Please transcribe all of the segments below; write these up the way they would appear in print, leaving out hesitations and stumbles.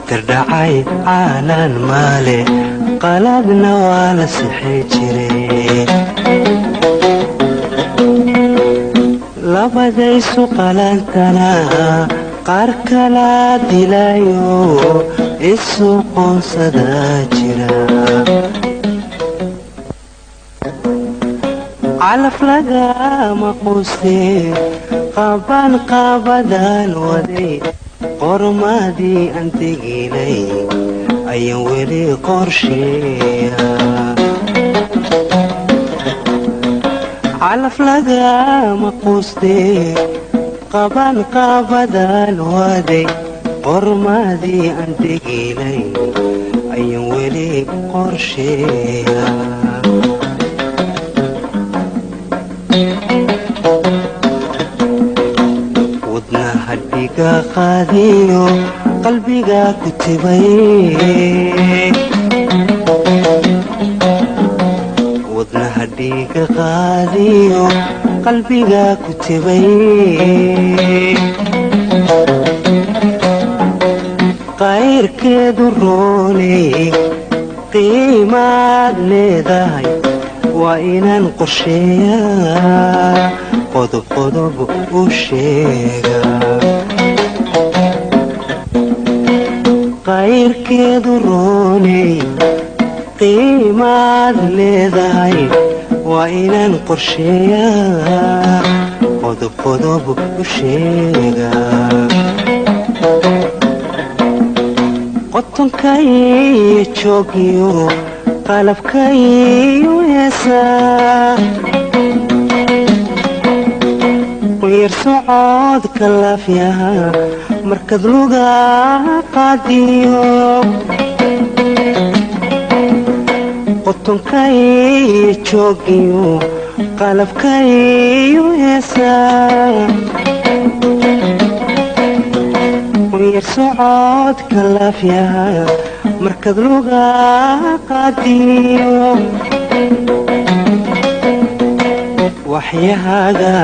tardhacay caalan maale qaladna waa la sixi jiray labadaysu qalantana qaar kala dilayo isu qoonsada jira calaf lagama quustee qaban qaabadaan waday qormadii aan teginay ayaan weli qorsheeya calaf lagama quustee qaban qaabadaan waday qormadii aan teginay ayaan weli qorsheeya wadnaha dhiga qaadiyo qalbiga ku tibay wadnaha dhiga qaadiyo qalbiga ku tibay qayrkeedu rooney qiimaad leedahay waa inaan qorsheeyaa qodob qodob u sheega qayrkeedu rooney qiimaad leedahay waa inaan qorsheeyaa qodob qodob u sheega qotonkaiyo joogiyo qalabkaiyo heesaa quyar socodka laafyaha markad luga qaadiyo qotonkaiyo joogiyo qalabkaiyo heesaa quyar socodka laafyaha markad luga qaadiyo waxyahaaga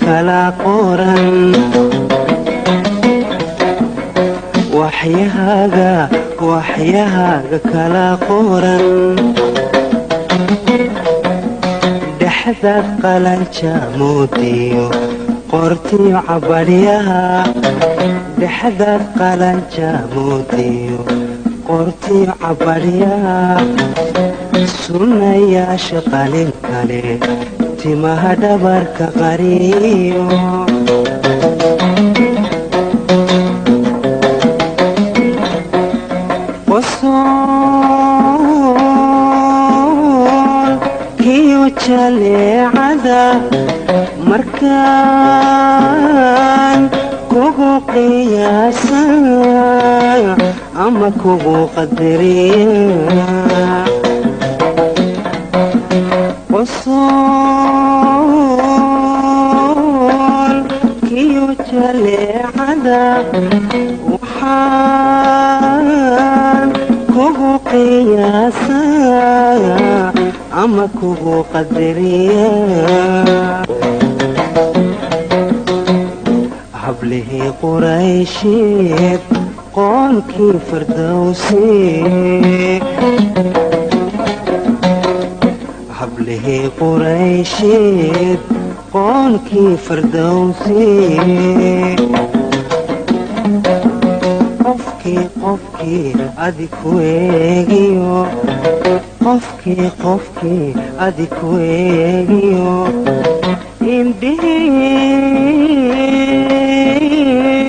kala qoran waxyahaaga kala qoran dhexdaad qalanja moodiyo qortiyo cabadhyaha dhexdaad qalanja moodiyo qortiyo cabadhyaha sunnayaasha qalin kale timaha dhabarka qariyo qosolkiyo jaleecada markaan kugu qiyaasa ama kugu qadariya qosolkiyo jaleecada waxaan kugu qiyaasaa ama kugu qadariya hablihii quraysheed qoonkii firdowsi hablihii quraysheed qoonkii firdowsi qofkii adiku eegiyo qofkii adiku eegiyo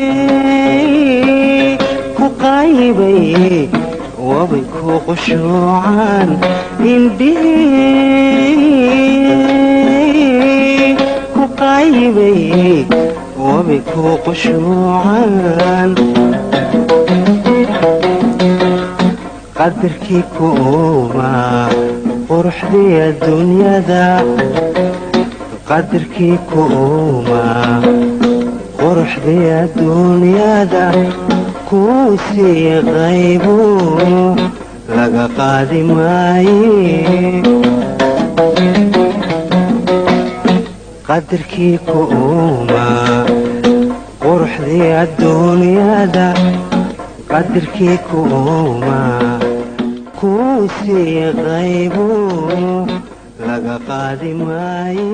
indhihii ku qaybay wabay ku qushuucaan indhihii ku qaybay wabay ku qushuucaan qadarkii ku uumaa quruxdii adduunyada qadarkii ku uumaa quruxdii adduunyada kuu sii qaybu laga qaadi maaye qadarkii ku uumaa quruxdii adduunyada qadarkii kuuma kuu sii qaybo laga qaadi maaye